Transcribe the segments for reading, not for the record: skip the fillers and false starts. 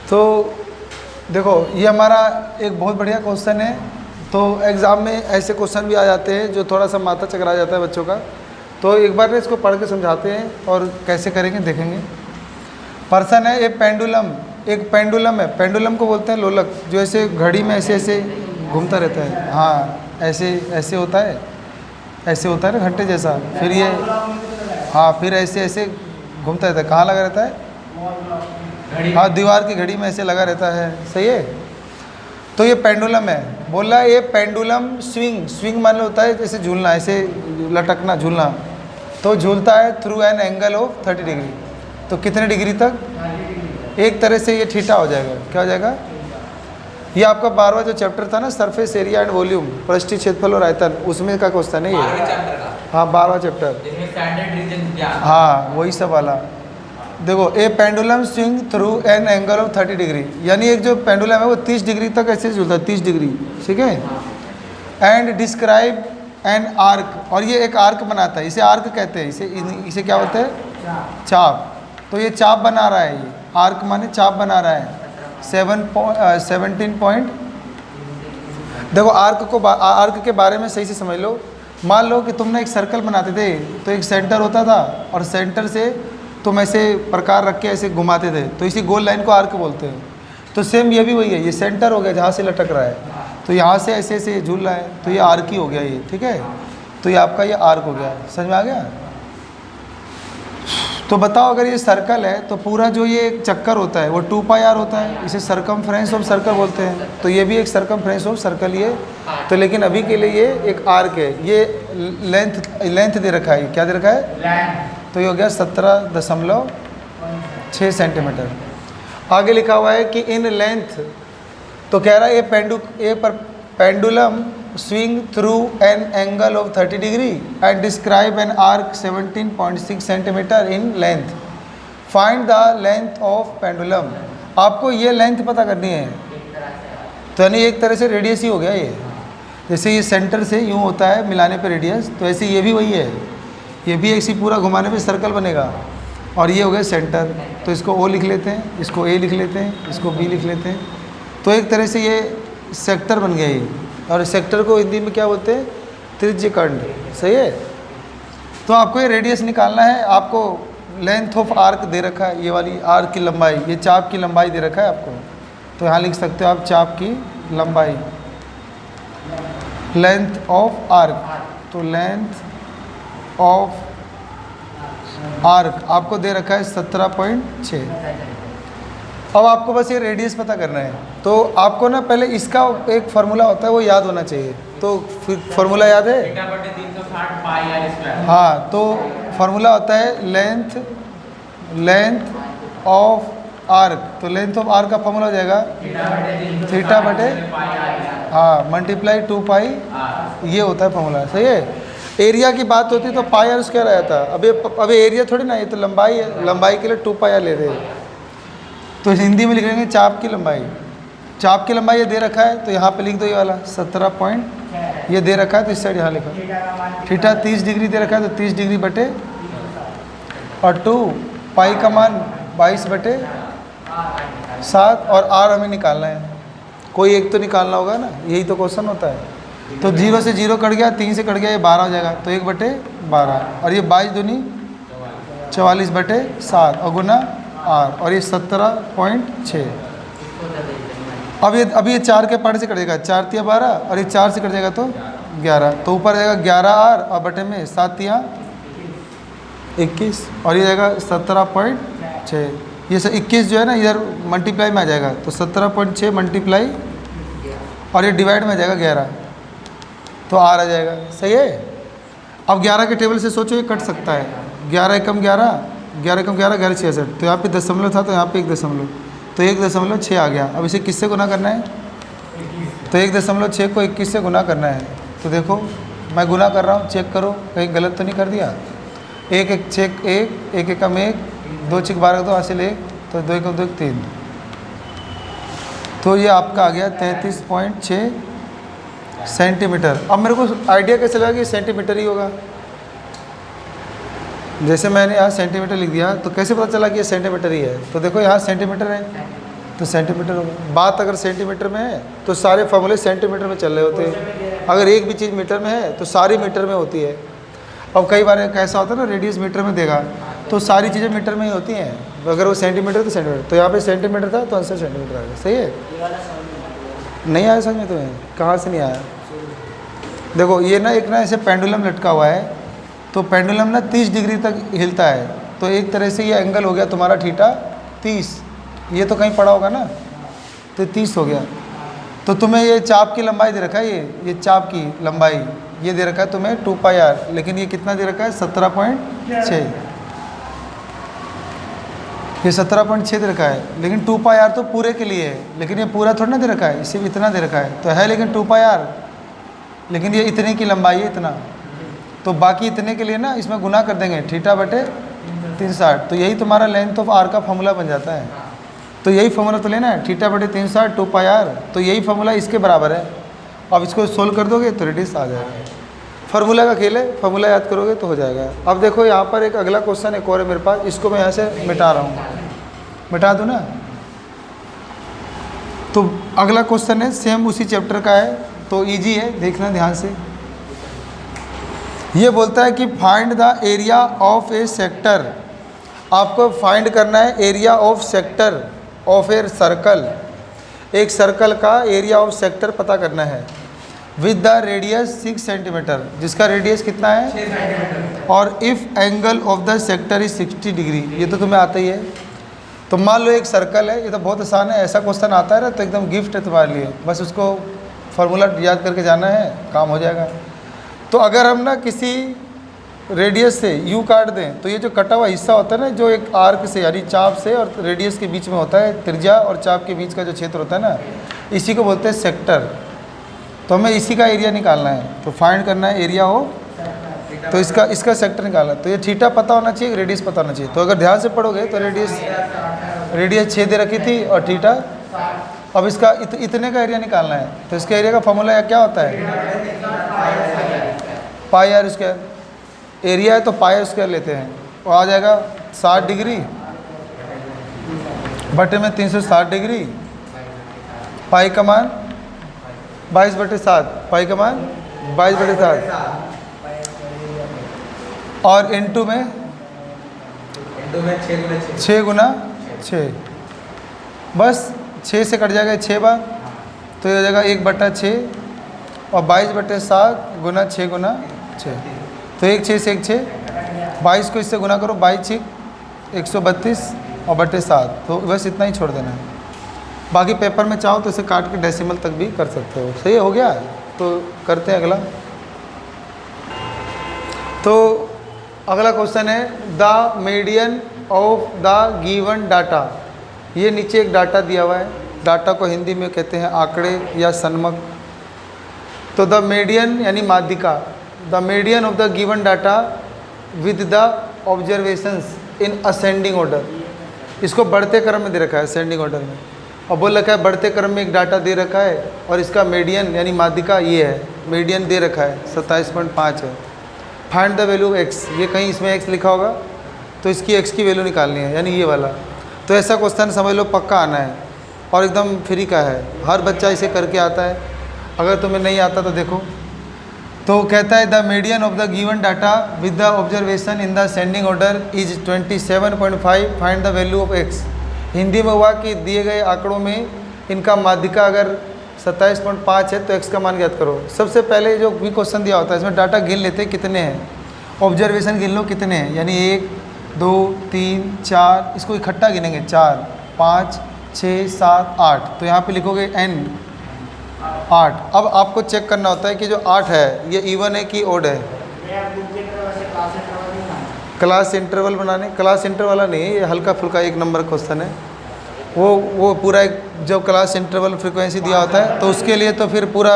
तो देखो ये हमारा एक बहुत बढ़िया क्वेश्चन है। तो एग्ज़ाम में ऐसे क्वेश्चन भी आ जाते हैं जो थोड़ा सा माथा चकरा जाता है बच्चों का। तो एक बार इसको पढ़ के समझाते हैं और कैसे करेंगे देखेंगे। पर्सन है, एक पेंडुलम है। पेंडुलम को बोलते हैं लोलक, जो ऐसे घड़ी में ऐसे ऐसे घूमता रहता है। हाँ, ऐसे ऐसे होता है, ऐसे होता है ना घंटे जैसा। फिर ये हाँ, फिर ऐसे ऐसे घूमता रहता है। कहाँ लगा रहता है? हाँ, दीवार की घड़ी में ऐसे लगा रहता है। सही है। तो ये पेंडुलम है। बोला ये पेंडुलम स्विंग मान लो होता है जैसे झूलना, ऐसे लटकना, झूलना। तो झूलता है through an angle of 30 degree. तो कितने डिग्री तक? एक तरह से ये थीटा हो जाएगा। क्या हो जाएगा? ये आपका 12वां जो चैप्टर था ना, सरफेस एरिया एंड वॉल्यूम, पृष्ठीय क्षेत्रफल और आयतन, उसमें का क्वेश्चन है ये। हाँ, 12वां चैप्टर। हाँ, वही सब वाला। देखो, a pendulum swing through an angle of 30 degree, यानी एक जो पेंडुलम है वो 30 डिग्री तक ऐसे झूलता है, 30 डिग्री। ठीक है। एंड डिस्क्राइब एन आर्क, और ये एक आर्क बनाता है। इसे आर्क कहते हैं। इसे क्या बोलते हैं? चाप। तो ये चाप बना रहा है। ये आर्क माने चाप बना रहा है। 17 पॉइंट। देखो आर्क के बारे में सही से समझ लो। मान लो कि तुमने एक सर्कल बनाते थे, तो एक सेंटर होता था और सेंटर से तुम ऐसे प्रकार रख के ऐसे घुमाते थे, तो इसी गोल लाइन को आर्क बोलते हैं। तो सेम ये भी वही है। ये सेंटर हो गया जहाँ से लटक रहा है, तो यहाँ से ऐसे ऐसे झूल रहा है, तो ये आर्क ही हो गया ये। ठीक है। तो ये आपका ये आर्क हो गया। समझ में आ गया? तो बताओ, अगर ये सर्कल है तो पूरा जो ये एक चक्कर होता है वो 2πr होता है। इसे सरकमफ्रेंस ऑफ सर्कल बोलते हैं। तो ये भी एक सरकमफ्रेंस ऑफ सर्कल ये। तो लेकिन अभी के लिए ये एक आर्क है। ये लेंथ दे रखा है। क्या दे रखा है? तो ये हो गया 17.6 सेंटीमीटर। आगे लिखा हुआ है कि इन लेंथ, तो कह रहा है ये pendulum swing through an angle of 30 degree and describe an arc 17.6 centimetre in length. Find the length of pendulum. आपको ये लेंथ पता करनी है। तो यानी एक तरह से रेडियस ही हो गया ये। जैसे ये सेंटर से यूँ होता है मिलाने पे रेडियस, तो ऐसे ये भी वही है। ये भी ऐसी पूरा घुमाने पे सर्कल बनेगा। और ये हो गया सेंटर। तो इसको ओ लिख लेते हैं, इसको ए लिख लेते हैं, इसको बी लिख लेते हैं। तो एक तरह से ये सेक्टर बन गया ये। और सेक्टर को हिंदी में क्या बोलते हैं? त्रिज्यखंड। सही है। तो आपको ये रेडियस निकालना है। आपको लेंथ ऑफ आर्क दे रखा है, ये वाली आर्क की लंबाई, ये चाप की लंबाई दे रखा है आपको। तो यहाँ लिख सकते हो आप चाप की लंबाई, लेंथ ऑफ आर्क। तो लेंथ ऑफ आर्क आपको दे रखा है 17.6। अब आपको बस ये रेडियस पता करना है। तो आपको ना पहले इसका एक फार्मूला होता है वो याद होना चाहिए। तो फिर फार्मूला याद है? हाँ, तो फार्मूला होता है लेंथ ऑफ आर्क। तो लेंथ ऑफ आर्क का फार्मूला हो जाएगा थीटा बटे मल्टीप्लाई 2π। ये होता है फार्मूला। सही है। एरिया की बात होती तो πr स्क्वायर आया था। अभी एरिया थोड़ी ना, ये तो लंबाई है। लंबाई के लिए 2πr ले रहे हैं। तो हिंदी में लिख लेंगे चाप की लंबाई। चाप की लंबाई ये दे रखा है, तो यहाँ पे लिख दो ये वाला 17 पॉइंट ये दे रखा है, तो इस साइड यहाँ लिखा। थीटा 30 डिग्री दे रखा है, तो 30 डिग्री बटे और 2π का मान 22 बटे 7 और r हमें निकालना है। कोई एक तो निकालना होगा ना, यही तो क्वेश्चन होता है। तो 0 से 0 कट गया, 3 से कट गया, ये 12 हो जाएगा। तो 1 बटे 12 और ये 22 दूनी 44 बटे 7 और गुना r, और ये 17.6। अब ये 4 के पार्ट से कटेगा, 4 तिया 12 और ये 4 से कट जाएगा तो 11। तो ऊपर जाएगा 11r और बटे में 7 तिया 21 और ये जाएगा 17.6। ये 21 जो है ना इधर मल्टीप्लाई में आ जाएगा, तो 17.6 मल्टीप्लाई और ये डिवाइड में आ जाएगा 11, तो r आ जाएगा। सही है। अब 11 के टेबल से सोचो ये कट सकता है। 11 एकम 11, 11 एकम 11, 11 66। तो यहाँ पे दशमलव था, तो यहाँ पे 1 दशमलव, तो 1.6 आ गया। अब इसे किससे गुना करना है? तो 1.6 को 21 से गुना करना है। तो देखो मैं गुना कर रहा हूँ, चेक करो कहीं गलत तो नहीं कर दिया। 1 1 छेक 1, 1 एकम 1, 2 छेक 12 2 हासिल 1, तो 2 एकम 2 3। तो ये आपका आ गया 33.6 सेंटीमीटर। अब मेरे को आइडिया कैसे लगा कि सेंटीमीटर ही होगा। जैसे मैंने यहाँ सेंटीमीटर लिख दिया, तो कैसे पता चला कि ये सेंटीमीटर ही है? तो देखो यहाँ सेंटीमीटर है, तो सेंटीमीटर होगा। बात अगर सेंटीमीटर में है तो सारे फॉर्मूले सेंटीमीटर में चल रहे होते हैं। अगर एक भी चीज़ मीटर में है तो सारी मीटर में होती है। अब कई बार कैसा होता है ना, रेडियस मीटर में देगा तो सारी चीज़ें मीटर में ही होती हैं। अगर वो सेंटीमीटर तो सेंटीमीटर, तो यहाँ पे सेंटीमीटर था तो आंसर सेंटीमीटर आएगा। सही है? नहीं आया समझ में तुम्हें? कहाँ से नहीं आया? देखो ये ना एक ना ऐसे पेंडुलम लटका हुआ है, तो पेंडुलम ना 30 डिग्री तक हिलता है, तो एक तरह से ये एंगल हो गया तुम्हारा थीटा 30। ये तो कहीं पड़ा होगा ना, तो 30 हो गया। तो तुम्हें ये चाप की लंबाई दे रखा है, ये चाप की लंबाई ये दे रखा है तुम्हें 2πr, लेकिन ये कितना दे रखा है 17.6। ये 17.6 दे रखा है, लेकिन 2πr तो पूरे के लिए है, लेकिन ये पूरा थोड़ा ना दे रखा है, सिर्फ इतना दे रखा है तो है, लेकिन 2πr, लेकिन ये इतने की लंबाई है इतना, तो बाकी इतने के लिए ना इसमें गुना कर देंगे थीटा बटे 360, तो यही तुम्हारा लेंथ ऑफ आर का फॉर्मूला बन जाता है। तो यही फॉर्मूला तो लेना है, थीटा बटे 360 2πr, तो यही फॉर्मूला इसके बराबर है। अब इसको सोल्व कर दोगे तो रेडियस आ जाएगा। फार्मूला का खेल है, फार्मूला याद करोगे तो हो जाएगा। अब देखो यहाँ पर एक अगला क्वेश्चन एक और है मेरे पास, इसको मैं यहाँ से मिटा रहा हूँ, मिटा दूँ ना। तो अगला क्वेश्चन है सेम उसी चैप्टर का है, तो इजी है, देखना ध्यान से। ये बोलता है कि find the area of A sector. आपको फाइंड करना है area of sector of a circle. एक सर्कल का एरिया ऑफ सेक्टर पता करना है विद द रेडियस 6 सेंटीमीटर, जिसका रेडियस कितना है 6 सेंटीमीटर, और if angle of the sector is 60 degree. ये तो तुम्हें आता ही है। तो मान लो एक सर्कल है, ये तो बहुत आसान है, ऐसा क्वेश्चन आता है ना तो एकदम गिफ्ट है तुम्हारे लिए, बस उसको फार्मूला याद करके जाना है, काम हो जाएगा। तो अगर हम ना किसी रेडियस से यू काट दें, तो ये जो कटा हुआ हिस्सा होता है ना, जो एक आर्क से यानी चाप से और रेडियस के बीच में होता है, त्रिज्या और चाप के बीच का जो क्षेत्र होता है ना, इसी को बोलते हैं सेक्टर। तो हमें इसी का एरिया निकालना है, तो फाइंड करना है एरिया हो, तो इसका सेक्टर निकालना है। तो ये थीटा पता होना चाहिए, रेडियस पता होना चाहिए। तो अगर ध्यान से पढ़ोगे तो रेडियस 6 दे रखी थी और थीटा, अब इसका इतने का एरिया निकालना है। तो इसके एरिया का फॉर्मूला क्या होता है पाई आर स्क्वायर। एरिया है तो पाई आर स्क्वायर लेते हैं, वो आ जाएगा 60 डिग्री बटे में 360 डिग्री, पाई का मान 22/7, पाई का मान 22/7, और इनटू में 6 गुना 6, बस 6 से कट जाएगा 6 बार, तो ये हो जाएगा 1/6 और 22/7 गुना 6 गुना 6, तो 1 6 से 1 6, 22 को इससे गुना करो, 22 6 132 और बटे 7, तो बस इतना ही छोड़ देना है। बाकी पेपर में चाहो तो इसे काट के डेसिमल तक भी कर सकते हो। सही हो गया? तो करते हैं अगला। तो अगला क्वेश्चन है the median of the given data. ये नीचे एक डाटा दिया हुआ है, डाटा को हिंदी में कहते हैं आंकड़े या सन्मक। तो द मीडियन यानी माध्यिका, the median of the given data with the observations in ascending order. इसको बढ़ते क्रम में दे रखा है, असेंडिंग ऑर्डर में, और बोल रखा है बढ़ते क्रम में एक डाटा दे रखा है और इसका मीडियन यानी माध्यिका ये है, मीडियन दे रखा है 27.5 है। Find the value of x, ये कहीं इसमें एक्स लिखा होगा तो इसकी एक्स की वैल्यू निकालनी है, यानी ये वाला। तो ऐसा क्वेश्चन समझ लो पक्का आना है और एकदम फ्री का है, हर बच्चा इसे करके आता है। अगर तुम्हें नहीं आता तो देखो। तो कहता है the median of the given data with the observation in the ascending order is 27.5, find the value of x. Hindi में हुआ कि दिए गए आंकड़ों में इनका माध्यिका अगर 27.5 है तो एक्स का मान ज्ञात करो। सबसे पहले जो भी क्वेश्चन दिया होता है इसमें डाटा गिन लेते हैं कितने हैं, ऑब्जर्वेशन गिन लो कितने हैं, यानी 1 2 3 4, इसको इकट्ठा गिनेंगे 4 5 6 7 8, तो यहाँ पे लिखोगे n 8। अब आपको चेक करना होता है कि जो 8 है ये इवन है कि ओड है। क्लास इंटरवल बनाने, क्लास इंटरवल वाला नहीं, ये हल्का फुल्का 1 नंबर क्वेश्चन है। वो पूरा एक जो क्लास इंटरवल फ्रीक्वेंसी दिया होता है तो उसके लिए तो फिर पूरा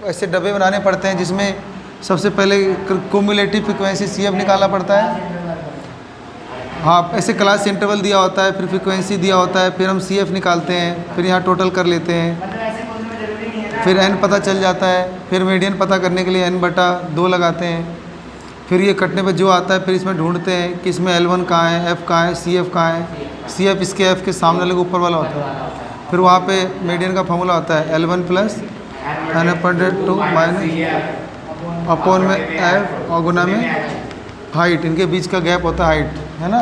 ऐसे डब्बे बनाने पड़ते हैं जिसमें सबसे पहले क्यूमुलेटिव फ्रीक्वेंसी CF निकालना पड़ता है। हाँ, ऐसे क्लास इंटरवल दिया होता है, फिर फ्रीक्वेंसी दिया होता है, फिर हम CF निकालते हैं, फिर यहाँ टोटल कर लेते हैं, फिर n पता चल जाता है, फिर मीडियन पता करने के लिए n/2 लगाते हैं, फिर ये कटने पे जो आता है फिर इसमें ढूंढते हैं कि इसमें L1 कहाँ है, F कहाँ है, CF कहाँ है। CF इसके F के सामने वाले ऊपर वाला होता है। फिर वहाँ पे मीडियन का फॉर्मूला होता है L1 plus n/2 minus upon में F और गुना में हाइट, इनके बीच का गैप होता है हाइट, है ना।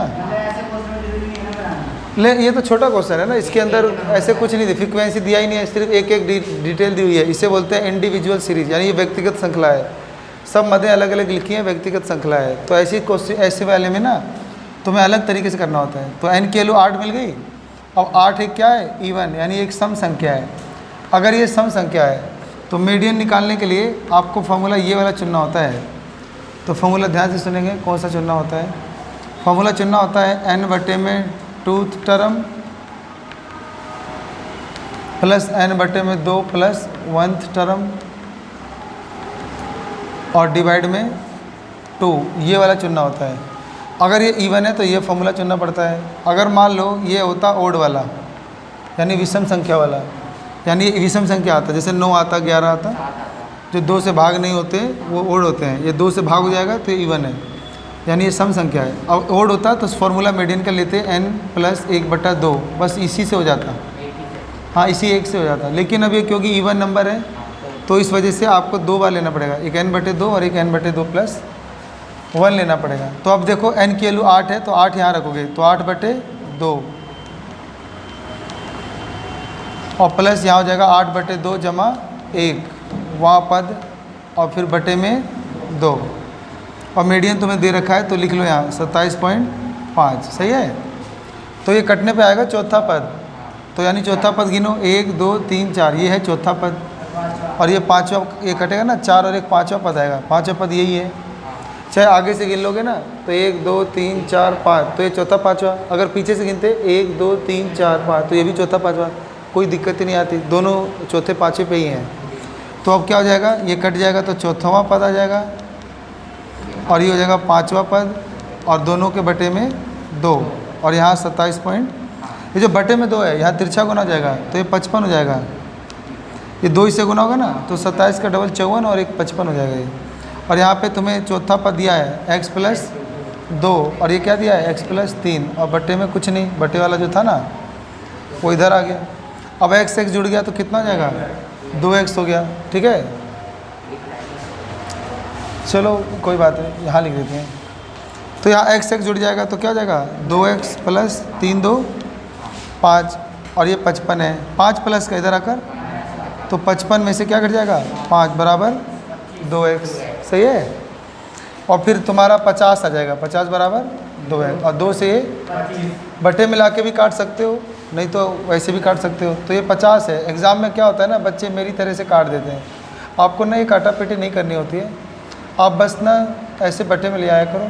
ले ये तो छोटा क्वेश्चन है ना, इसके अंदर ऐसे कुछ नहीं दी, फ्रीक्वेंसी दिया ही नहीं है, सिर्फ एक एक डिटेल दी हुई है। इसे बोलते हैं इंडिविजुअल सीरीज, यानी ये व्यक्तिगत श्रृंखला है। सब मदें अलग अलग लिखी हैं, व्यक्तिगत श्रृंखला है। तो ऐसी क्वेश्चन ऐसे वाले में ना तुम्हें अलग तरीके से करना होता है। तो n की वैल्यू 8 मिल गई। अब 8 एक क्या है, इवन, यानी एक सम संख्या है। अगर ये सम संख्या है तो मीडियन निकालने के लिए आपको फॉर्मूला ये वाला चुनना होता है। तो फॉर्मूला ध्यान से सुनेंगे, कौन सा चुनना होता है। फॉर्मूला चुनना होता है n/2 term plus n/2 plus 1th term और डिवाइड में 2, ये वाला चुनना होता है। अगर ये इवन है तो ये फॉर्मूला चुनना पड़ता है। अगर मान लो ये होता ओड वाला, यानी विषम संख्या वाला, यानी विषम संख्या आता, जैसे 9 आता, 11 आता, जो 2 से भाग नहीं होते वो ओड होते हैं। ये 2 से भाग हो जाएगा तो ये इवन है, यानी ये सम संख्या है। अब ओड होता तो फॉर्मूला मीडियन का लेते n प्लस 1/2, बस इसी से हो जाता। हाँ, इसी एक से हो जाता। लेकिन अब ये क्योंकि इवन नंबर है तो इस वजह से आपको 2 बार लेना पड़ेगा, एक n/2 और एक n/2 प्लस 1 लेना पड़ेगा। तो अब देखो n की वैल्यू 8 है तो 8 यहाँ रखोगे तो 8/2 और प्लस यहाँ हो जाएगा 8/2 जमा 1, वहाँ पद और फिर बटे में 2, और मीडियन तुम्हें दे रखा है तो लिख लो यहाँ 27.5। सही है। तो ये कटने पे आएगा चौथा पद। तो यानी चौथा पद गिनो, 1 2 3 4, ये है चौथा पद। और ये पाँचवा, ये कटेगा ना, 4 और एक पाँचवा पद आएगा। पाँचवा पद यही है। चाहे आगे से गिन लोगे ना तो 1 2 3 4 5, तो ये चौथा पाँचवा। अगर पीछे से गिनते 1 2 3 4 5, तो ये भी चौथा पाँचवा। कोई दिक्कत ही नहीं आती, दोनों चौथे पाँचवे पे ही हैं। तो अब क्या हो जाएगा, ये कट जाएगा तो चौथावां पद आ जाएगा और ये हो जाएगा पाँचवा पद और दोनों के बटे में 2, और यहाँ 27 पॉइंट, ये जो बटे में 2 है यहाँ तिरछा गुना हो जाएगा तो ये 55 हो जाएगा। ये 2 इससे गुना होगा ना तो 27 का डबल 54 और एक 55 हो जाएगा ये। और यहाँ पे तुम्हें चौथा पद दिया है x प्लस 2 और ये क्या दिया है x प्लस 3, और बटे में कुछ नहीं, बटे वाला जो था ना वो इधर आ गया। अब x जुड़ गया तो कितना हो जाएगा, 2x हो गया। ठीक है, चलो कोई बात नहीं, यहाँ लिख देते हैं। तो यहाँ x जुड़ जाएगा तो क्या हो जाएगा, 2x प्लस 3 2 5, और ये 55 है। 5 प्लस का इधर आकर तो 55 में से क्या घट जाएगा, 5 बराबर 2x। सही है। और फिर तुम्हारा 50 आ जाएगा, 50 बराबर 2x, और 2 से ये बटे मिला के भी काट सकते हो, नहीं तो वैसे भी काट सकते हो। तो ये 50 है। एग्ज़ाम में क्या होता है ना, बच्चे मेरी तरह से काट देते हैं। आपको ना ये काटा पेटी नहीं करनी होती है, आप बस ना ऐसे बटे में ले आया करो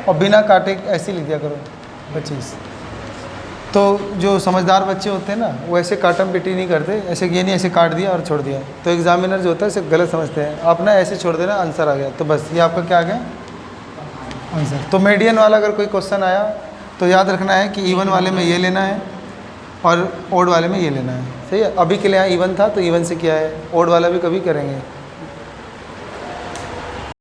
और बिना काटे ऐसे लिख दिया करो 25। तो जो समझदार बच्चे होते हैं ना वो ऐसे काटम पेटी नहीं करते, ऐसे ये नहीं ऐसे काट दिया और छोड़ दिया। तो एग्जामिनर जो होता है इसे गलत समझते हैं। आप ना ऐसे छोड़ देना, आंसर आ गया, तो बस ये आपका क्या आ गया, आंसर। तो मीडियन वाला अगर कोई क्वेश्चन आया तो याद रखना है कि इवन वाले में ये लेना है और ओड वाले में ये लेना है। सही है। अभी के लिए यहाँ इवन था तो इवन से किया है, ओड वाला भी कभी करेंगे।